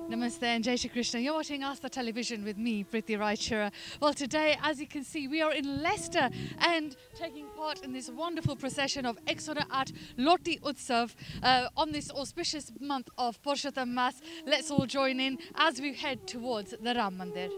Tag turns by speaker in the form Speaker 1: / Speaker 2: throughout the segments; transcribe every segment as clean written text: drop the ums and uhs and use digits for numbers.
Speaker 1: Namaste and Jai Shri Krishna. You're watching Asta Television with me, Priti Raichura. Well, today, as you can see, we are in Leicester and taking part in this wonderful procession of Exona at Loti Utsav on this auspicious month of Purushottam Mas. Let's all join in as we head towards the Ram Mandir.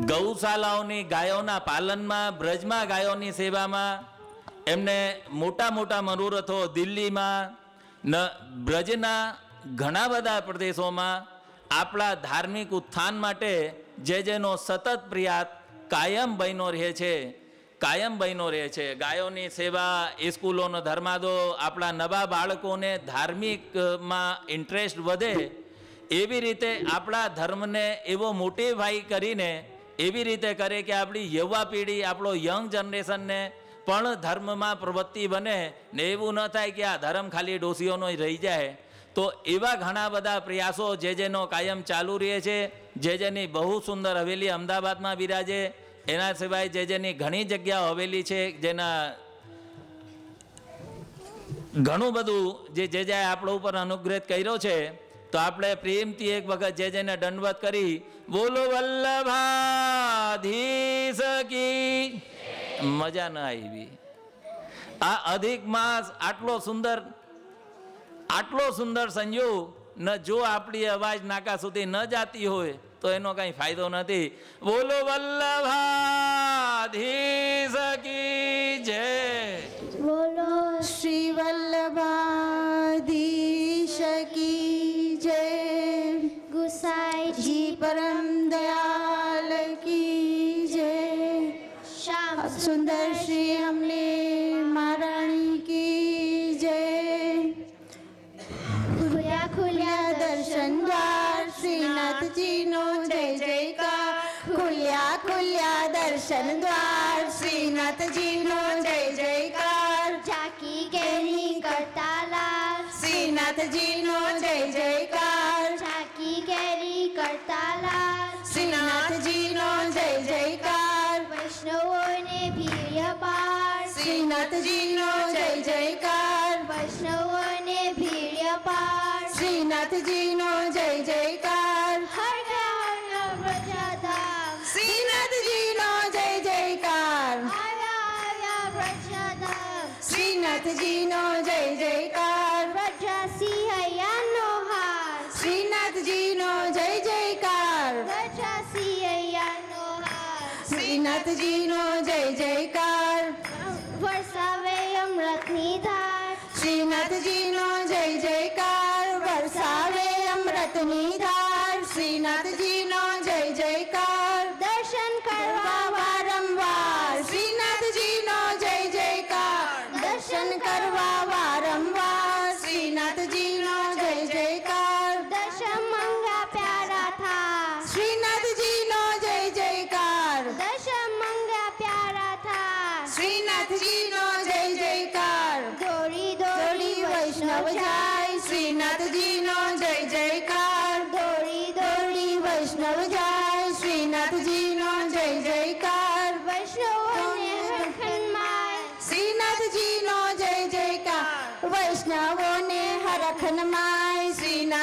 Speaker 2: ગૌશાળાઓની ગાયોના પાલનમાં, બ્રજમાં ગાયોની સેવામાં એમને મોટા મોટા મનોરથો દિલ્હીમાં બ્રજના ઘણા બધા પ્રદેશોમાં આપણા ધાર્મિક ઉત્થાન માટે જેનો સતત પ્રયાસ કાયમ બન્યો રહે છે. ગાયોની સેવા, સ્કૂલોનો ધર્માદો, આપણા નવા બાળકોને ધાર્મિકમાં ઇન્ટરેસ્ટ વધે એવી રીતે આપણા ધર્મને એવો મોટિવાઈ કરીને એવી રીતે કરે કે આપણી યુવા પેઢી, આપણો યંગ જનરેશનને પણ ધર્મમાં પ્રવૃત્તિ બને ને એવું ન થાય કે આ ધર્મ ખાલી ડોસીઓનો રહી જાય. તો એવા ઘણા બધા પ્રયાસો જેનો કાયમ ચાલુ રહે છે. જેની બહુ સુંદર હવેલી અમદાવાદમાં બિરાજે, એના સિવાય જેની ઘણી જગ્યાઓ હવેલી છે, જેના ઘણું બધું જે આપણો ઉપર અનુગ્રહ કર્યો છે. તો આપણે પ્રેમથી એક વખત જેને દંડવત કરી બોલો વલ્લભાધીશ કી. મજા ન આવી. આ અધિક માસ આટલો સુંદર સંયોગ ન જો આપણી અવાજ નાકા સુધી ન જાતી હોય તો એનો કઈ ફાયદો નથી. બોલો વલ્લભાધીશ કી જય.
Speaker 3: બોલો શ્રી વલ્લભાધીશ કી जय. गुसाई जी परम दयाल की जय. श्याम सुंदर श्री हमले महारानी की जय. खुल्या खुल्या दर्शन द्वार श्रीनाथ जी नो जय जयकार. खुल्या खुल्या दर्शन द्वार श्रीनाथ जी नो जय जयकार. झाकी केरी करता लाल श्रीनाथ जी नो जय जयकार. झाकी केरी करता लाल श्रीनाथ जी नो जय जयकार. वैष्णवों ने भीड़ पार श्रीनाथ जी नो जय जयकार. वैष्णवों ने भीड़ पार श्रीनाथ जी नो जय जयकार. हर व्रजधाम श्रीनाथ जी नो जय जयकार. व्रजधाम श्रीनाथ जी नो जय जयकार. व्रजासी हयानो हार श्रीनाथ जी नो जय जयकार. व्रजासी हयानो हार श्रीनाथ जी नो जय जयकार. वर्षावे अमृतनी धार श्रीनाथ जी नो जय जयकार. वर्षावे अमृतनी धार श्रीनाथ जी नो जय जयकार. दर्शन करवा वारंवार श्रीनाथ जी नो जय जयकार. दर्शन करवा वारंवार श्रीनाथ जी नो जय जयकार.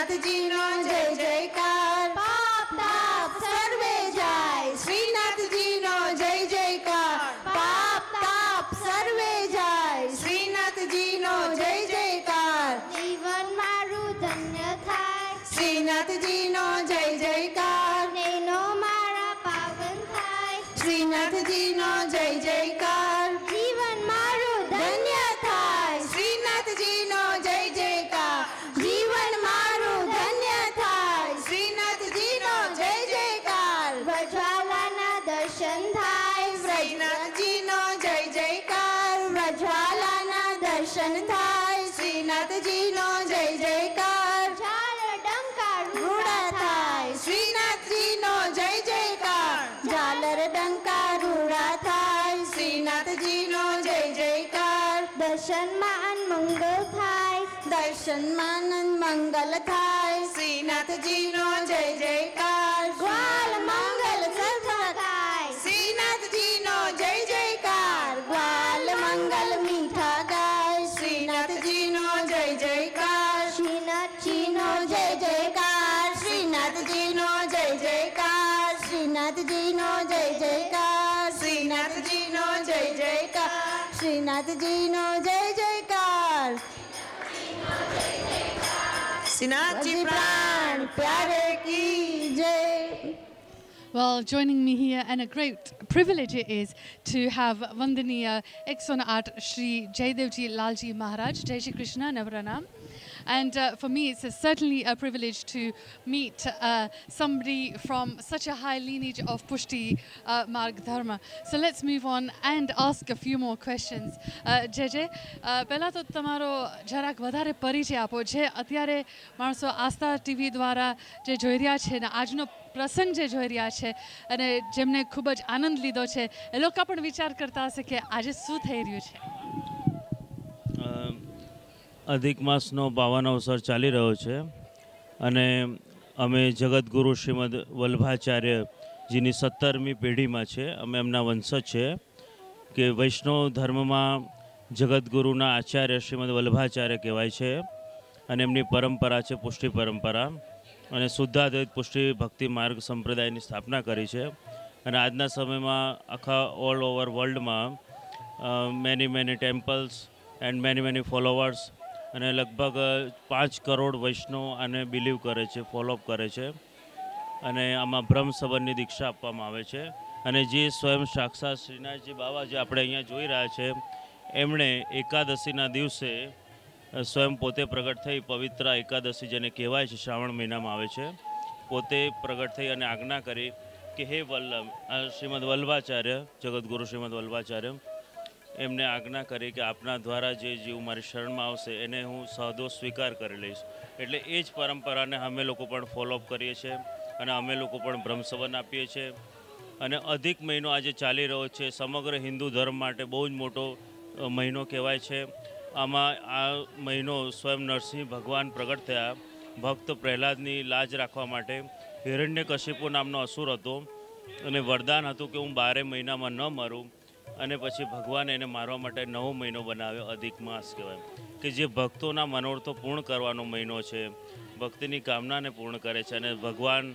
Speaker 3: શ્રીનાથજીનો જય જયકાર. પાપ તાપ સર્વે જાય, શ્રીનાથજીનો જય જયકાર. પાપ તાપ સર્વે જાય, શ્રીનાથજીનો જય જયકાર.
Speaker 4: જીવન મારું ધન્ય થાય,
Speaker 3: શ્રીનાથજીનો જય જયકાર.
Speaker 4: નૈનો મારા પાવન થાય,
Speaker 3: શ્રીનાથજીનો જય જયકાર.
Speaker 4: જીવન મારું
Speaker 3: ધન્ય થાય, શ્રીનાથજીનો જય જયકાર. જીવન મારું ધન્ય થાય, શ્રીનાથજીનો જય જયકાર.
Speaker 4: વ્રજવાલાના દર્શન થાય,
Speaker 3: શ્રીનાથજીનો જય જયકાર. વ્રજવાલાના દર્શન થાય, શ્રીનાથજીનો જય જયકાર.
Speaker 4: ઝાલ ડંકા
Speaker 3: રૂડા થાય, શ્રીનાથજીનો જય જયકાર. ઝાલર ડંકા રૂડા થાય, શ્રીનાથજીનો જય જયકાર.
Speaker 4: દર્શનમાં મંગળ થાય,
Speaker 3: દર્શનમાં મંગલ થાય, શ્રીનાથજીનો જય જયકાર. ગ્વાલ મંગલ સફળ થાય, શ્રીનાથજીનો જય જયકાર. ગ્વાલ મંગલ મીઠા ગાય, શ્રીનાથજીનો જય જયકાર. શ્રીનાથજીનો જય જયકાર. શ્રીનાથજીનો જય જયકાર. શ્રીનાથજીનો જય જયકાર. શ્રીનાથજીનો જય જયકાર. શ્રીનાથજીનો જય જયકાર.
Speaker 5: શ્રીનાથજી
Speaker 3: प्राण प्यारे की जय.
Speaker 1: Well, joining me here, and a great privilege it is to have Vandaniya ex-Sonat Shri Jaydevji Lalji Maharaj. Jai Shri Krishna, Navaranam. And for me, it's certainly a privilege to meet somebody from such a high lineage of Pushti Marg Dharma. So let's move on and ask a few more questions. JJ, પહેલા તો તમારો જરાક વધારે પરિચય આપો જે અત્યારે માણસો આસ્થા ટીવી દ્વારા જે જોઈ રહ્યા છે ને આજનો પ્રસંગ જે જોઈ રહ્યા છે અને જેમને ખૂબ જ આનંદ લીધો છે એ લોકો પણ વિચાર કરતા હશે કે આજે શું થઈ રહ્યું છે.
Speaker 6: અધિક માસનો પાવન અવસર ચાલી રહ્યો છે અને અમે જગતગુરુ શ્રીમદ વલ્લભાચાર્યજીની 17મી પેઢીમાં છે. અમે એમના વંશજ છે કે વૈષ્ણવ ધર્મમાં જગતગુરુના આચાર્ય શ્રીમદ વલ્લભાચાર્ય કહેવાય છે અને એમની પરંપરા છે પુષ્ટિ પરંપરા અને શુદ્ધાદ્વૈત પુષ્ટિ ભક્તિ માર્ગ સંપ્રદાયની સ્થાપના કરી છે. અને આજના સમયમાં આખા ઓલ ઓવર વર્લ્ડમાં many temples and many followers અને લગભગ 5 કરોડ વૈષ્ણવ આને બિલીવ કરે છે, ફોલોઅપ કરે છે અને આમાં બ્રહ્મ સંબંધની દીક્ષા આપવામાં આવે છે. અને જે સ્વયં સાક્ષાત શ્રીનાથજી બાવા જે આપણે અહીંયા જોઈ રહ્યા છે એમણે એકાદશીના દિવસે સ્વયં પોતે પ્રગટ થઈ, પવિત્ર એકાદશી જેને કહેવાય છે શ્રાવણ મહિનામાં આવે છે, પોતે પ્રગટ થઈ અને આજ્ઞા કરી કે હે વલ્લભ, શ્રીમદ વલ્લભાચાર્ય જગતગુરુ શ્રીમદ વલ્લભાચાર્ય એમને આજ્ઞા કરી કે આપના દ્વારા જે જીવ મારી શરણમાં આવશે એને હું સહદો સ્વીકાર કરી લઈશ. એટલે એ જ પરંપરાને અમે લોકો પણ ફોલોઅપ કરીએ છીએ અને અમે લોકો પણ બ્રહ્મસંબંધ આપીએ છીએ. અને અધિક મહિનો આજે ચાલી રહ્યો છે, સમગ્ર હિન્દુ ધર્મ માટે બહુ જ મોટો મહિનો કહેવાય છે. આમાં આ મહિનો સ્વયં નરસિંહ ભગવાન પ્રગટ થયા ભક્ત પ્રહલાદની લાજ રાખવા માટે. હિરણ્યકશિપુ નામનો અસુર હતો અને વરદાન હતું કે હું 12 મહિનામાં ન મરું અને પછી ભગવાને એને મારવા માટે 9 મહિનો બનાવ્યો, અધિક માસ કહેવાય કે જે ભક્તોના મનોરથો પૂર્ણ કરવાનો મહિનો છે, ભક્તિની કામનાને પૂર્ણ કરે છે અને ભગવાન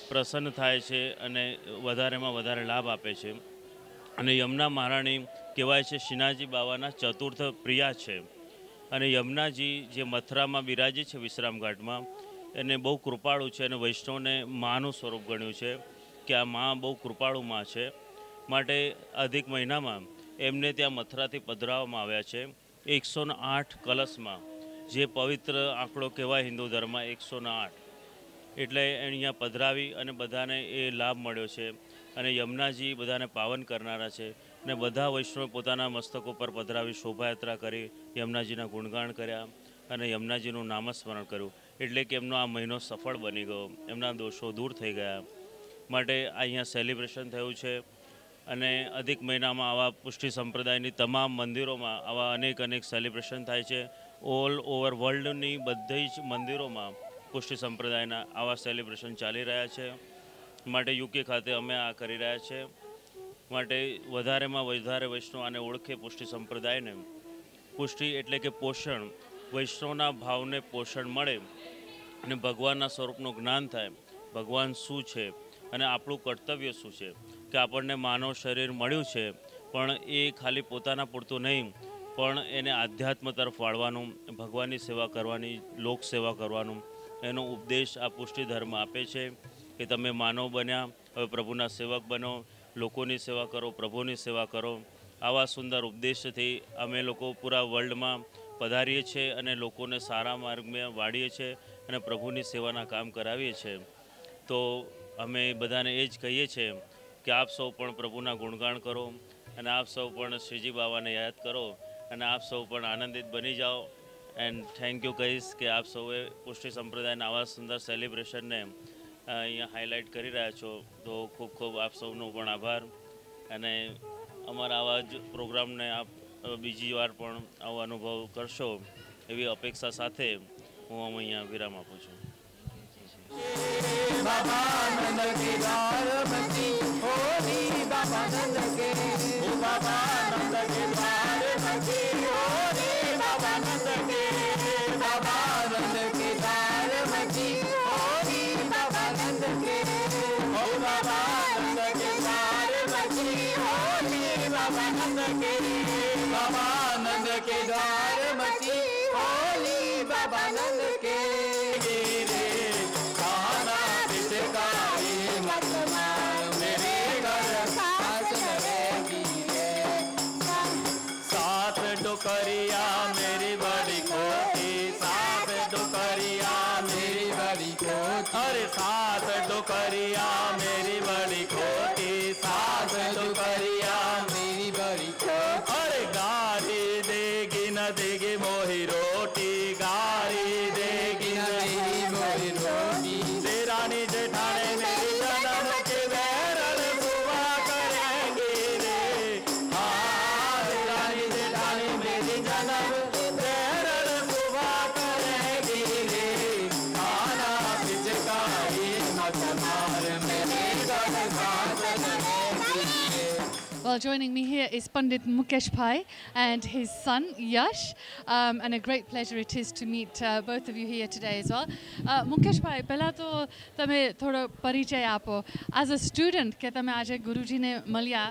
Speaker 6: પ્રસન્ન થાય છે અને વધારેમાં વધારે લાભ આપે છે. અને યમુના મહારાણી કહેવાય છે શ્રીનાથજી બાવાના ચતુર્થ પ્રિયા છે. અને યમુનાજી જે મથુરામાં બિરાજે છે વિશ્રામ ઘાટમાં એને બહુ કૃપાળુ છે અને વૈષ્ણવને માનું સ્વરૂપ ગણ્યું છે કે આ મા બહુ કૃપાળુ મા છે. માટે અધિક મહિનામાં એમને ત્યાં મથુરાથી પધરાવવામાં આવ્યા છે 108 કલશમાં, જે પવિત્ર આંકડો કહેવાય હિન્દુ ધર્મમાં 108. એટલે અહીંયા પધરાવી અને બધાને એ લાભ મળ્યો છે. અને યમુનાજી બધાને પાવન કરનારા છે અને બધા વૈષ્ણવ પોતાના મસ્તકો પર પધરાવી શોભાયાત્રા કરી યમુનાજીના ગુણગાન કર્યા અને યમુનાજીનું નામસ્મરણ કર્યું. એટલે કે એમનો આ મહિનો સફળ બની ગયો, એમના દોષો દૂર થઈ ગયા. માટે અહીંયા સેલિબ્રેશન થયું છે. અને અધિક મહિનામાં આવા પુષ્ટિ સંપ્રદાયની તમામ મંદિરોમાં આવા અનેક સેલિબ્રેશન થાય છે. ઓલ ઓવર વર્લ્ડની બધી જ મંદિરોમાં પુષ્ટિ સંપ્રદાયના આવા સેલિબ્રેશન ચાલી રહ્યા છે. માટે યુકે ખાતે અમે આ કરી રહ્યા છે. માટે વધારેમાં વધારે વૈષ્ણવ આને ઓળખે પુષ્ટિ સંપ્રદાયને. પુષ્ટિ એટલે કે પોષણ, વૈષ્ણવના ભાવને પોષણ મળે અને ભગવાનના સ્વરૂપનું જ્ઞાન થાય, ભગવાન શું છે અને આપણું કર્તવ્ય શું છે, કે આપણને માનવ શરીર મળ્યું છે પણ એ ખાલી પોતાના પૂરતું નહીં, પણ એને આધ્યાત્મ તરફ વાળવાનું, ભગવાનની સેવા કરવાની, લોક સેવા કરવાનું એનો ઉપદેશ આ પુષ્ટિ ધર્મ આપે છે કે તમે માનવ બન્યા, હવે પ્રભુના સેવક બનો, લોકોની સેવા કરો, પ્રભુની સેવા કરો. આવા સુંદર ઉપદેશથી અમે લોકો પૂરા વર્લ્ડમાં પધારીએ છીએ અને લોકોને સારા માર્ગમાં વાળીએ છીએ અને પ્રભુની સેવાના કામ કરાવીએ છીએ. તો અમે બધાને એ જ કહીએ છીએ કે આપ સૌ પણ પ્રભુના ગુણગાન કરો અને આપ સૌ પણ શ્રીજી બાબાને યાદ કરો અને આપ સૌ પણ આનંદિત બની જાઓ. એન્ડ થેન્ક યુ કહીશ કે આપ સૌએ પુષ્ટિ સંપ્રદાયના આવા સુંદર સેલિબ્રેશનને અહીંયા હાઇલાઇટ કરી રહ્યા છો, તો ખૂબ ખૂબ આપ સૌનો પણ આભાર. અને અમારા આવા જ પ્રોગ્રામને આપ બીજી વાર પણ આવો અનુભવ કરશો એવી અપેક્ષા સાથે હું અહીંયા વિરામ આપું છું.
Speaker 2: अरे सास डोकरिया मेरी बड़ी खोटी, सास डोकरिया मेरी बड़ी खोटी. अरे गारी देगी न देगी मोही रोटी, गारी देगी न देगी मोही रोटी. देरानी जेठानी मेरी जन्म के बैरल सुबह करेंगे रे. हाँ देरानी जेठानी मेरी जन्म के बैरल सुबह करेंगे रे. खाना पिचकारी मत मार मेरे गढ़ घाट करेंगे.
Speaker 1: Well, joining me here is Pandit Mukesh Bhai and his son Yash, and a great pleasure it is to meet both of you here today as well. Mukesh Bhai, પહેલા તો તમે થોડો પરિચય આપો. As a student કે તમે આજે ગુરુજીને મળ્યા,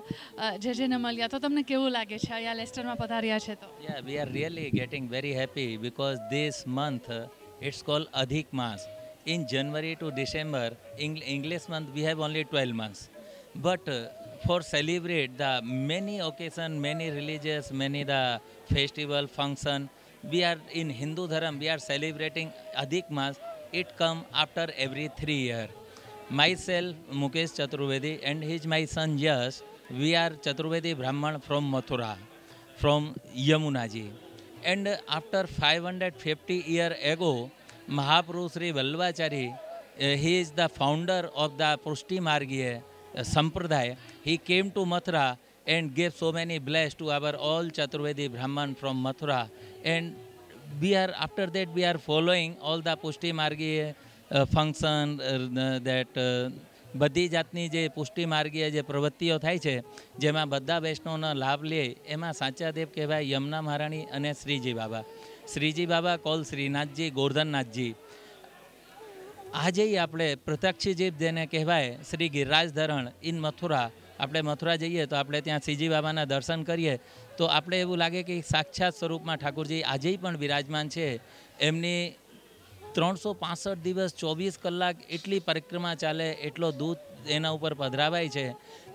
Speaker 1: જેને મળ્યા, તો તમને કેવું લાગે છે અહીંયા લેસ્ટરમાં પધાર્યા છે તો?
Speaker 2: Yeah, we are really getting very happy because this month it's called Adhik Mas. In January to December, English month, we have only 12 months. But for celebrate the many occasion, many religious, many the festival function, we are in Hindu Dharam, we are celebrating Adhik Mas. It come after every 3 years. Myself, Mukesh Chaturvedi, and his my son Yash, we are Chaturvedi Brahman from Mathura, from Yamunaji. And after 550 years ago, Mahaprabhu Sri Vallabhachari, he is the founder of the Pushti Margiya Sampradaya. He came to Mathura and gave so many bless to our all Chaturvedi Brahman from Mathura. And we are, after that, we are following all the Pushti Margiya function, that બધી જાતની જે પુષ્ટિ માર્ગીય જે પ્રવૃત્તિઓ થાય છે જેમાં બધા વૈષ્ણવનો લાભ લે, એમાં સાચા દેવ કહેવાય યમુના મહારાણી અને શ્રીજી બાબા. શ્રીજી બાબા કોલ શ્રીનાથજી, ગોરધનનાથજી. આજે આપણે પ્રત્યક્ષજીપ જેને કહેવાય શ્રી ગિરિરાજ ધરણ ઇન મથુરા, આપણે મથુરા જઈએ તો આપણે ત્યાં શ્રીજી બાબાના દર્શન કરીએ તો આપણે એવું લાગે કે સાક્ષાત સ્વરૂપમાં ઠાકોરજી આજે પણ વિરાજમાન છે. એમની 365 દિવસ 24 કલાક એટલી પરિક્રમા ચાલે, એટલો દૂત એના ઉપર પધરાવાય છે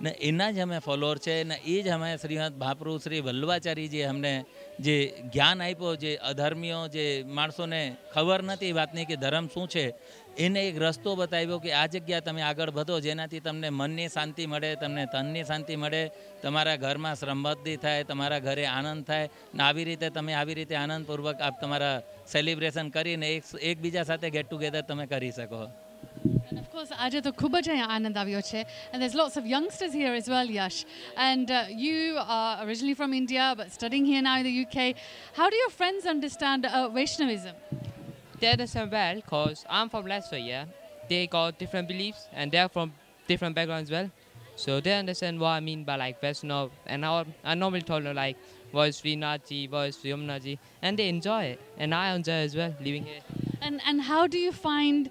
Speaker 2: ને એના જ અમે ફોલોઅર છે ને એ જ અમે શ્રીમદ મહાપ્રભુ શ્રી વલ્લભાચાર્યજી અમને જે જ્ઞાન આપ્યો, જે અધર્મીઓ જે માણસોને ખબર નથી એ વાતની કે ધર્મ શું છે, એને એક રસ્તો બતાવ્યો કે આ જગ્યા તમે આગળ વધો જેનાથી તમને મનની શાંતિ મળે, તમને તનની શાંતિ મળે, તમારા ઘરમાં સમૃદ્ધિ થાય, તમારા ઘરે આનંદ થાય ને આવી રીતે તમે આવી રીતે આનંદપૂર્વક આપ તમારા સેલિબ્રેશન કરીને એકબીજા સાથે ગેટ ટુગેધર તમે કરી શકો.
Speaker 1: And of course, આજે તો ખૂબ જ અહીંયા આનંદ આવ્યો છે. And there's lots of youngsters here as well, Yash. And you are originally from India but studying here now in the UK. How do your friends understand Vaishnavism?
Speaker 7: They understand well because I'm from Leicester, yeah. They got different beliefs and they're from different backgrounds as well. So they understand what I mean by like Vaishnav. And I normally told them like what is Srinathji, what is Yamunaji, and they enjoy it. And I enjoy it as well living here.
Speaker 1: And how do you find,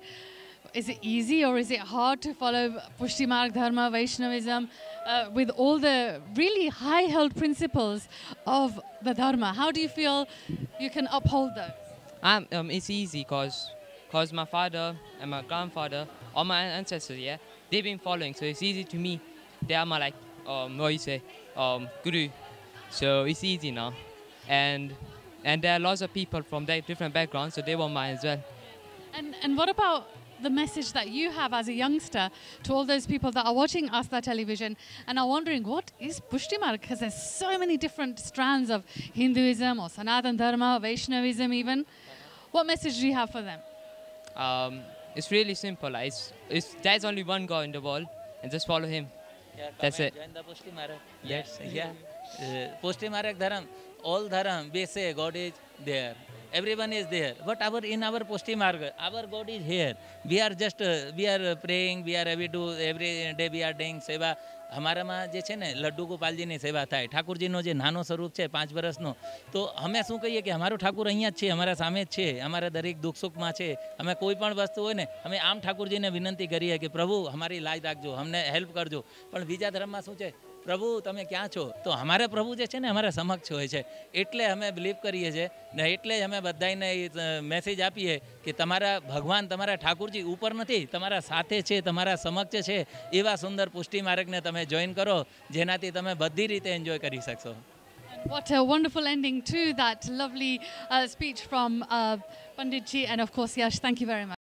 Speaker 1: is it easy or is it hard to follow Pushti Marg Dharma, Vaishnavism with all the really high held principles of the Dharma? How do you feel you can uphold those?
Speaker 7: It's easy cause my father and my grandfather, all my ancestors, yeah, they've been following, so it's easy to me. They are my like what you say, guru. So it's easy now, and there are lots of people from different backgrounds, so they won't mind as well.
Speaker 1: And what about the message that you have as a youngster to all those people that are watching Asta Television and are wondering what is Pushti Marg? Because there's so many different strands of Hinduism or Sanatan Dharma, Vaishnavism even. What message do you have for them?
Speaker 7: It's really simple. There's only one God in the world, and just follow Him. That's it.
Speaker 2: Join the Pushti Marg. Yes, yeah. Pushti Marg Dharam, all Dharam, we say God is there. Everyone is there. But in our Pushti Marg, our God is here. We are just, we are praying, we are every day we are doing seva. અમારામાં જે છે ને લડ્ડુ ગોપાલજીની સેવા થાય, ઠાકુરજીનો જે નાનો સ્વરૂપ છે 5 વર્ષનો, તો અમે શું કહીએ કે અમારો ઠાકુર અહીંયા જ છે, અમારા સામે જ છે, અમારા દરેક દુઃખ સુખમાં છે. અમે કોઈ પણ વસ્તુ હોય ને અમે આમ ઠાકુરજીને વિનંતી કરીએ કે પ્રભુ અમારી લાજ રાખજો, અમને હેલ્પ કરજો. પણ બીજા ધર્મમાં શું છે, પ્રભુ તમે ક્યાં છો? તો અમારા પ્રભુ જે છે ને અમારા સમક્ષ હોય છે. એટલે અમે બિલીવ કરીએ છીએ ને એટલે જ અમે બધાને મેસેજ આપીએ કે તમારા ભગવાન, તમારા ઠાકુરજી ઉપર નથી, તમારા સાથે છે, તમારા સમક્ષ છે. એવા સુંદર પુષ્ટિ માર્ગને તમે જોઈન કરો, જેનાથી તમે બધી રીતે એન્જોય કરી શકશો.
Speaker 1: What a wonderful ending to that lovely speech from Panditji, and of course Yash, thank you very much.